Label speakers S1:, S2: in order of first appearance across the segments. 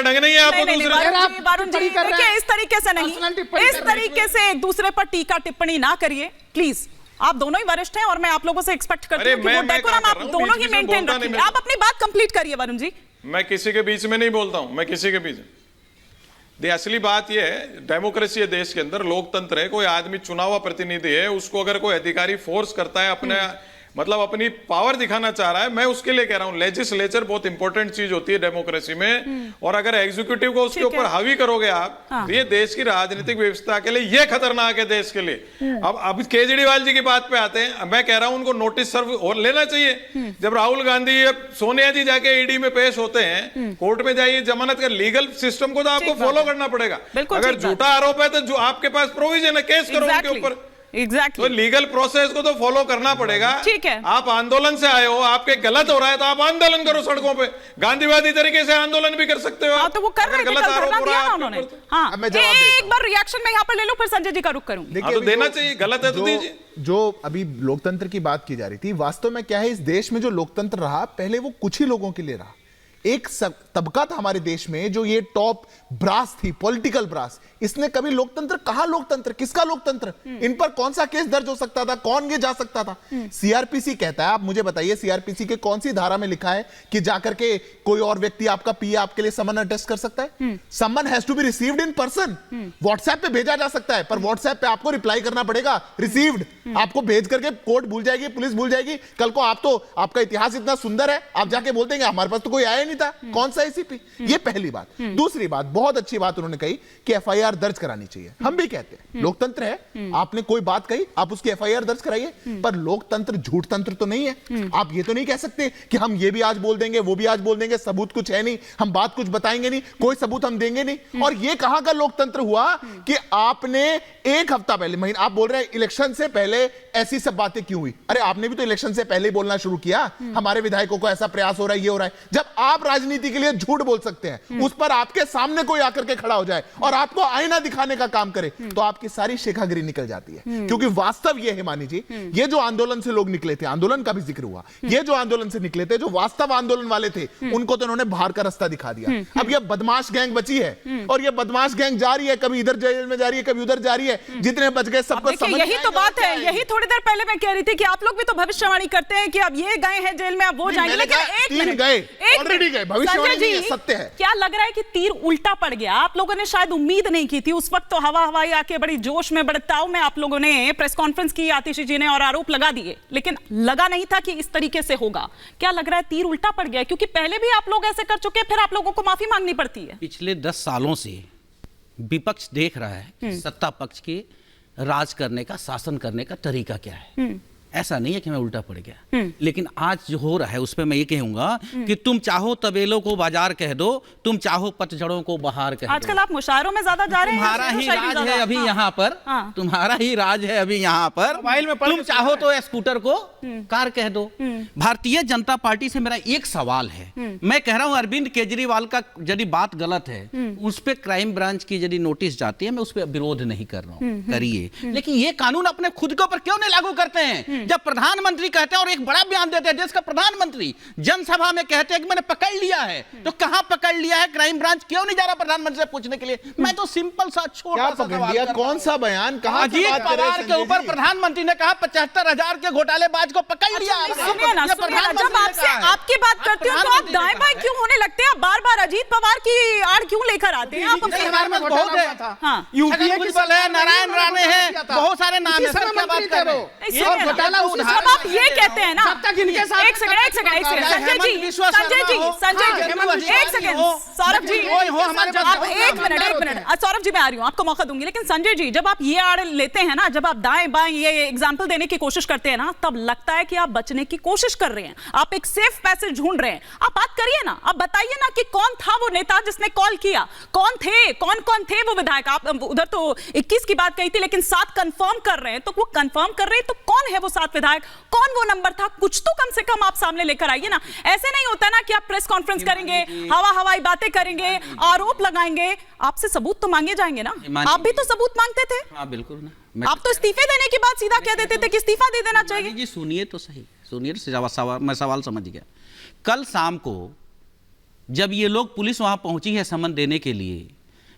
S1: ढंग नहीं है आपको दूसरे
S2: वरुण जी देखिए, इस तरीके से नहीं, इस तरीके से एक दूसरे पर टीका टिप्पणी ना करिए प्लीज। आप दोनों ही वरिष्ठ हैं और मैं आप लोगों से एक्सपेक्ट करती हूं कि वो डेकोरम आप दोनों ही मेंटेन रखिए। आप अपनी बात कंप्लीट करिए वरुण जी।
S1: मैं किसी के बीच में नहीं बोलता हूं, मैं किसी के बीच। असली बात यह है, डेमोक्रेसी है देश के अंदर, लोकतंत्र है। कोई आदमी चुना हुआ प्रतिनिधि है, उसको अगर कोई अधिकारी फोर्स करता है अपने मतलब अपनी पावर दिखाना चाह रहा है, मैं उसके लिए कह रहा हूं लेजिस्लेचर बहुत इंपॉर्टेंट चीज होती है डेमोक्रेसी में। और अगर एग्जीक्यूटिव को उसके ऊपर हावी करोगे आप, तो ये देश की राजनीतिक व्यवस्था के लिए ये खतरनाक है देश के लिए। अब केजरीवाल जी की बात पे आते हैं, मैं कह रहा हूं उनको नोटिस सर्व लेना चाहिए। जब राहुल गांधी सोनिया जी जाके ईडी में पेश होते हैं, कोर्ट में जाइए, जमानत का लीगल सिस्टम को तो आपको फॉलो करना पड़ेगा। अगर झूठा आरोप है तो जो आपके पास प्रोविजन है, केस करो उनके ऊपर। तो लीगल प्रोसेस को तो फॉलो करना पड़ेगा।
S2: ठीक है, आप
S1: आंदोलन से आए हो, आपके गलत हो रहा है तो आप आंदोलन करो सड़कों पे, गांधीवादी तरीके से आंदोलन भी कर सकते हो।
S2: तो वो कर रहे थे, गलत आरोप हो रहा है उन्होंने। हाँ, एक बार रिएक्शन में यहाँ पर ले लो, फिर संजय जी का रुख करूंगी।
S1: तो देना चाहिए, गलत है तो दीजिए।
S3: जो अभी लोकतंत्र की बात की जा रही थी, वास्तव में क्या है, इस देश में जो लोकतंत्र रहा पहले वो कुछ ही लोगों के लिए रहा। एक तबका था हमारे देश में जो ये टॉप ब्रास थी, पॉलिटिकल ब्रास, इसने कभी लोकतंत्र, कहा लोकतंत्र, किसका लोकतंत्र, इन पर कौन सा केस दर्ज हो सकता था, कौन ये जा सकता था। सीआरपीसी कहता है, आप मुझे बताइए सीआरपीसी के कौन सी धारा में लिखा है कि जाकर के कोई और व्यक्ति आपका पीए आपके लिए समन अटेस्ट कर सकता है। Summon has to be received in person. WhatsApp पे भेजा जा सकता है, पर व्हाट्सएप पे आपको रिप्लाई करना पड़ेगा, रिसीव्ड। आपको भेज करके कोर्ट भूल जाएगी, पुलिस भूल जाएगी। कल को आप तो, आपका इतिहास इतना सुंदर है, आप जाके बोलते हैं हमारे पास तो कोई आया नहीं था, कौन सा एसीपी। ये पहली बात। दूसरी बात, बहुत अच्छी बात उन्होंने कही कि एफआईआर दर्ज करानी चाहिए। हम भी कहते हैं लोकतंत्र है, आपने कोई बात कही, आप उसकी एफआईआर दर्ज कराइए। पर लोकतंत्र झूठ तंत्र तो नहीं है। आप ये तो नहीं कह सकते कि हम ये भी आज बोल देंगे, वो भी आज बोल देंगे, सबूत कुछ है नहीं, हम बात कुछ बताएंगे नहीं, कोई सबूत हम देंगे नहीं। और ये कहां का लोकतंत्र हुआ कि आपने एक हफ्ता पहले, महीना, आप बोल रहे हैं इलेक्शन से पहले ऐसी सब बातें क्यों हुई। अरे आपने भी तो इलेक्शन से पहले ही बोलना शुरू किया, हमारे विधायकों को ऐसा प्रयास हो रहा है, ये हो रहा है। जब आप राजनीति के लिए झूठ बोल सकते हैं, उस पर आपके सामने कोई आकर के खड़ा हो जाए और आपको आईना दिखाने का काम करे, तो आपकी सारी शेखागिरी निकल जाती है। क्योंकि वास्तव ये है, मानी जी, ये जो आंदोलन से लोग निकले थे, आंदोलन का भी जिक्र हुआ, ये जो आंदोलन से निकले थे, जो वास्तव आंदोलन वाले थे, उनको तो उन्होंने बाहर का रास्ता दिखा दिया। अब ये बदमाश गैंग बची है और ये बदमाश गैंग जा रही है, कभी इधर जेल में जा रही है, कभी उधर जा रही है। जितने बच गए सबको समझ,
S2: यही तो बात है। यही थोड़ी देर पहले मैं कह रही थी कि आप लोग भी तो भविष्यवाणी करते हैं कि अब ये गए हैं जेल में, अब वो जाएंगे, लेकिन एक मिनट,
S3: ऑलरेडी गए, भविष्यवाणी नहीं है, सत्य है।
S2: क्या लग रहा है कि तीर उल्टा पड़ गया? आप लोगों ने शायद उम्मीद नहीं की थी उस वक्त, तो हवा हवाई आके बड़ी जोश में, बड़े ताव में आप लोगों ने प्रेस कॉन्फ्रेंस की आतिशी जी ने और आरोप लगा दिए, लेकिन लगा नहीं था कि इस तरीके से होगा। क्या लग रहा है तीर उल्टा पड़ गया? क्योंकि पहले भी आप लोग ऐसे कर चुके हैं, फिर आप लोगों को माफी मांगनी पड़ती है।
S4: पिछले 10 सालों से विपक्ष देख रहा है कि सत्ता पक्ष के राज करने का, शासन करने का तरीका क्या है। ऐसा नहीं है कि मैं उल्टा पड़ गया, लेकिन आज जो हो रहा है उस पर मैं ये कहूंगा कि तुम चाहो तबेलों को बाजार कह दो, तुम चाहो पतझड़ों को बहार कह दो।
S2: आजकल आप मुशायरों में ज्यादा जा रहे हैं।
S4: तुम्हारा ही राज है अभी यहाँ पर, तुम्हारा ही राज है अभी यहाँ पर। तुम चाहो तो स्कूटर को कार कह दो। भारतीय जनता पार्टी से मेरा एक सवाल है, मैं कह रहा हूँ अरविंद केजरीवाल का यदि बात गलत है, उस पर क्राइम ब्रांच की यदि नोटिस जाती है, मैं उस पर विरोध नहीं कर रहा हूँ, करिए, लेकिन ये कानून अपने खुद के ऊपर क्यों नहीं लागू करते हैं? जब प्रधानमंत्री कहते हैं और एक बड़ा बयान देते हैं, देश का प्रधानमंत्री जनसभा में कहते हैं कि मैंने पकड़ लिया है, तो कहां पकड़ लिया है? क्राइम ब्रांच क्यों नहीं जा रहा प्रधानमंत्री से पूछने के लिए? मैं तो सिंपल सा छोटा सा सवाल,
S3: कौन सा बयान, कहां
S4: अजीत पवार के ऊपर प्रधानमंत्री ने कहा 75,000 के घोटालेबाज को पकड़ लिया।
S2: जब आपसे आपकी बात करती हूँ तो आप दाएं बाएं क्यों होने लगते हैं? बार बार अजीत पवार की आड़ क्यों लेकर आते हैं?
S4: बहुत है, यूपीए की है, नारायण राणे है, बहुत सारे नाम है, क्या बात कर रहे हो?
S2: जब आप ये कहते हैं ना, एक सेकंड संजय जी, एक सेकंड सौरभ जी, आप एक मिनट सौरभ जी, मैं आ रही हूँ, आपको मौका दूंगी, लेकिन संजय जी, जब आप ये आड़ लेते हैं ना, जब आप दाएं बाएं ये एग्जाम्पल देने की कोशिश करते हैं ना, तब लगता है कि आप बचने की कोशिश कर रहे हैं, आप एक सेफ पैसेज ढूंढ रहे हैं। आप बात करिए ना, आप बताइए ना कि कौन था वो नेता जिसने कॉल किया, कौन थे वो विधायक? आप उधर तो 21 की बात कही थी, लेकिन 7 कंफर्म कर रहे हैं, तो वो कंफर्म कर रहे हैं, तो कौन है वो 7 विधायक? कौन वो नंबर था? कुछ तो कम से कम आप सामने लेकर आइए ना। ऐसे नहीं होता ना कि आप प्रेस कॉन्फ्रेंस करेंगे, हवाई बातें करेंगे, आरोप लगाएंगे, आपसे सबूत तो मांगे जाएंगे ना। आप भी तो सबूत मांगते थे।
S4: हाँ बिल्कुल ना,
S2: आप तो इस्तीफे देने की बात सीधा कह देते थे कि इस्तीफा दे देना चाहिए।
S4: जी सुनिए तो सही, सुनिए, मैं सवाल समझ गया। कल शाम को जब ये लोग पुलिस वहां पहुंची है समन देने के लिए,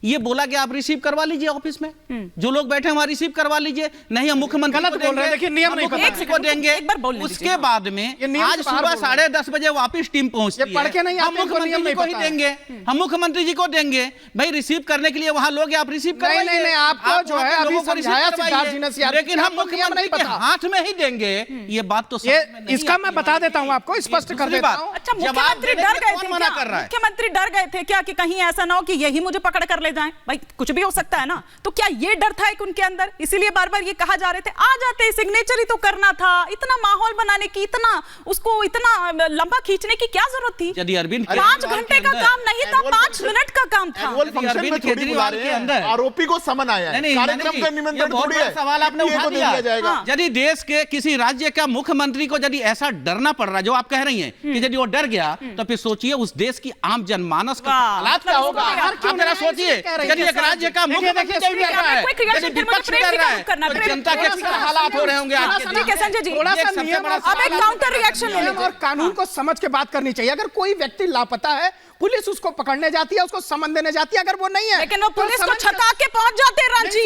S4: ये बोला कि आप रिसीव करवा लीजिए ऑफिस में, जो लोग बैठे हैं वहां रिसीव करवा लीजिए, नहीं हम मुख्यमंत्री
S5: गलत बोल रहे हैं, देखिए नियम नहीं पता
S4: को देंगे।
S2: एक बार बोलने दीजिए।
S4: उसके बाद में आज सुबह 10:30 बजे वापस टीम पहुंचती है,
S5: पढ़ के नहीं
S4: हम
S5: आते, इनको नियम
S4: मुख्यमंत्री
S5: नहीं
S4: को ही
S5: पता है।
S4: देंगे, हम मुख्यमंत्री जी को देंगे। भाई रिसीव करने के लिए वहां लोग आप रिसीव करवाइए।
S5: नहीं, आपको जो है अभी समझाया सिद्धार्थ जी ने,
S4: लेकिन हम मुख्यमंत्री के हाथ में ही देंगे, ये बात तो
S5: ये इसका मैं बता देता हूं आपको, स्पष्ट कर देता हूं।
S2: अच्छा, मुख्यमंत्री डर गए थे
S4: मना
S2: क्या?
S4: कर रहा है।
S2: मुख्यमंत्री डर गए थे क्या कि कहीं ऐसा ना हो कि यही मुझे पकड़ कर ले जाएं? भाई कुछ भी हो सकता है ना, तो क्या ये डर था एक उनके अंदर, इसीलिए बार बार ये कहा जा रहे थे आ जाते, सिग्नेचर ही तो करना था, इतना माहौल बनाने की, इतना उसको इतना लंबा खींचने की क्या जरूरत थी?
S4: यदि अरविंद
S2: 5 घंटे का काम नहीं था, 5 मिनट का काम था।
S3: एनुअल फंक्शन में थोड़ी बुला रहे हैं, आरोपी को समन आया है, कार्यक्रम का निमंत्रण थोड़ी है।
S4: सवाल आपने उठा दिया जाएगा। यदि देश के किसी राज्य का मुख्यमंत्री को यदि ऐसा डरना पड़ रहा है जो आप कह रही हैं कि यदि वो डर गया, तो फिर सोचिए उस देश की आम जनमानस का हालात क्या होगा। आप जरा सोचिए, यदि एक राज्य का मुख्यमंत्री डर रहा है, यदि विपक्ष डर रहा है, तो जनता के क्या हालात हो रहे होंगे आज के दिन।
S2: ठीक है संजय जी,
S5: थोड़ा सा नियम
S2: अब एक काउंटर रिएक्शन ले
S5: और कानून को समझ के बात करनी चाहिए। अगर कोई व्यक्ति लापता है, पुलिस उसको पकड़ने जाती है, उसको समन देने जाती है। अगर वो नहीं है,
S2: लेकिन वो पुलिस को छका के पहुंच जाते हैं रांची,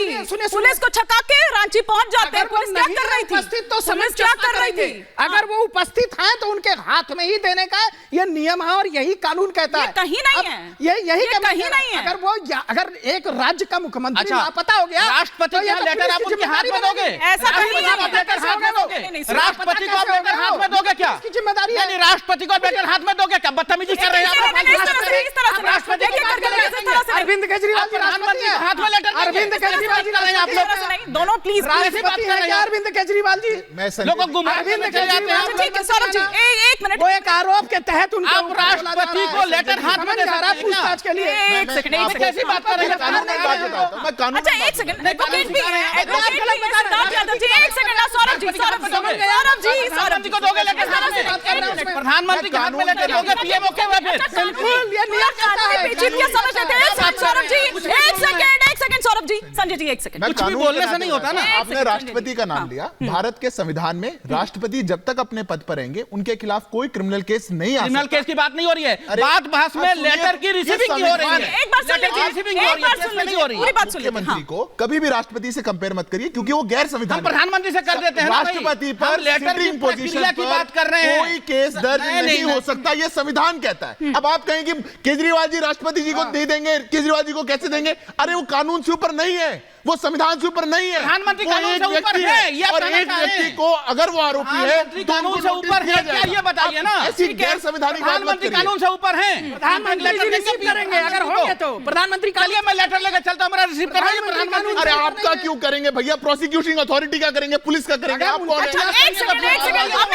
S2: पुलिस को छका के रांची पहुंच जाते हैं। पुलिस क्या कर रही थी?
S5: उपस्थित तो
S2: पुलिस क्या कर रही थी?
S5: अगर वो उपस्थित हैं तो उनके हाथ में ही देने का ये नियम है और यही कानून कहता है।
S2: कहीं नहीं है,
S5: यही
S2: कहीं नहीं है।
S5: अगर वो अगर एक राज्य का मुख्यमंत्री लापता हो गया,
S4: राष्ट्रपति का लेटर आप उनके हाथ में दोगे?
S2: ऐसा कहीं नहीं है।
S4: राष्ट्रपति को आप लेटर हाथ में दोगे क्या?
S5: जिम्मेदारी है।
S4: राष्ट्रपति को लेटर हाथ में दोगे क्या? बदतमीजी कर रहे हैं आप।
S5: राष्ट्रपति अरविंद केजरीवाल जी राष्ट्रपति हैं।
S4: हाथ में लेटर
S5: अरविंद केजरीवाल जी आप लोग
S2: दोनों प्लीज
S5: राष्ट्रपति हैं क्या अरविंद केजरीवाल जी?
S4: लोगों को
S5: अरविंद केजरीवाल
S2: ठीक है सौरभ जी, एक मिनट,
S5: वो एक आरोप के तहत उनको
S4: आप राष्ट्रपति को लेटर हाथ में दे
S5: जा रहा है पूछताछ के लिए।
S2: एक सेकंड,
S3: आप कैसी बात कर रहे हैं? कानून की बात बताता हूं मैं, कानून
S2: अच्छा एक सेकंड, एडवोकेट भी है, एडवोकेट भी है सिद्धार्थ यादव जी। एक सेकंड ना सौरभ जी, सौरभ जी
S4: को दोगे लेटर हाथ में? प्रधानमंत्री के हाथ में लेटर दोगे, पीएम ओके हुआ फिर?
S5: बिल्कुल, ये नियम कहता है।
S2: सौरभ जी एक सेकंड सौरभ जी, संजय जी एक सेकंड,
S3: कुछ
S4: भी बोलने से नहीं होता ना।
S3: आपने राष्ट्रपति का नाम लिया। भारत के संविधान में राष्ट्रपति जब तक अपने पद पर रहेंगे उनके खिलाफ कोई क्रिमिनल केस नहीं आ
S4: क्रिमिनल
S3: सकता।
S4: केस की बात नहीं हो रही है, बात बहस में लेटर की रिसीविंग की हो रही है।
S2: एक बार सुन
S4: लेटर की
S2: लीजिए,
S4: रिसीविंग हो रही है, केस में नहीं हो रही है।
S2: पूरी बात सुन लीजिए।
S3: मुख्यमंत्री को कभी भी राष्ट्रपति से कंपेयर मत करिए, क्योंकि वो गैर
S4: हम
S3: संविधानिक।
S4: प्रधानमंत्री से कर देते हैं ना भाई।
S3: राष्ट्रपति पर
S4: हम लेटर की
S3: सिटिंग पोजीशन
S4: प्रक्रिया की बात कर रहे हैं।
S3: कोई केस दर्ज
S4: नहीं,
S3: नहीं हो सकता, ये संविधान कहता है। अब आप कहें कि केजरीवाल जी राष्ट्रपति जी को दे देंगे, केजरीवाल जी को कैसे देंगे? अरे वो कानून से ऊपर नहीं है, वो संविधान से ऊपर नहीं है।
S4: प्रधानमंत्री
S3: वो
S4: कानून
S3: एक
S4: से ऊपर
S3: व्यक्ति
S4: है, ये
S3: और
S4: कहना
S3: एक
S4: चाह रहे
S3: व्यक्ति
S4: हैं।
S3: को अगर वो आरोपी है
S4: प्रधानमंत्री
S3: तो
S4: कानून
S3: उनको
S4: से
S3: नोटिस
S4: ऊपर
S3: दिया
S4: है क्या?
S3: जाएगा।
S4: ये बताइए ना।
S3: ऐसी गैर संवैधानिक बात मत
S4: प्रधानमंत्री
S3: करिए।
S4: कानून से ऊपर है।
S5: प्रधानमंत्री जी रिसीव करेंगे अगर होंगे तो। प्रधानमंत्री का
S4: चलिए मैं लेटर लेकर चलता हूं, मेरा रिसीव कराइए प्रधानमंत्री।
S3: अरे आपका क्यों करेंगे भैया? प्रोसिक्यूटिंग अथॉरिटी का करेंगे, पुलिस का करेंगे, आप कौन है?
S2: एक सेकंड,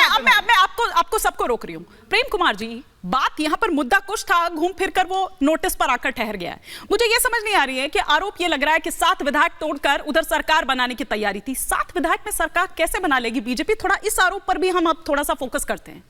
S2: अब मैं आपको सबको रोक रही हूँ। प्रेम कुमार जी, बात यहाँ पर मुद्दा कुछ था, घूम फिर कर वो नोटिस पर आकर ठहर गया है। मुझे ये समझ नहीं आ रही है कि आरोप ये लग रहा है कि 7 विधायक तोड़कर उधर सरकार बनाने की तैयारी थी। 7 विधायक में सरकार कैसे बना लेगी बीजेपी? थोड़ा इस आरोप पर भी हम अब थोड़ा सा फोकस करते हैं।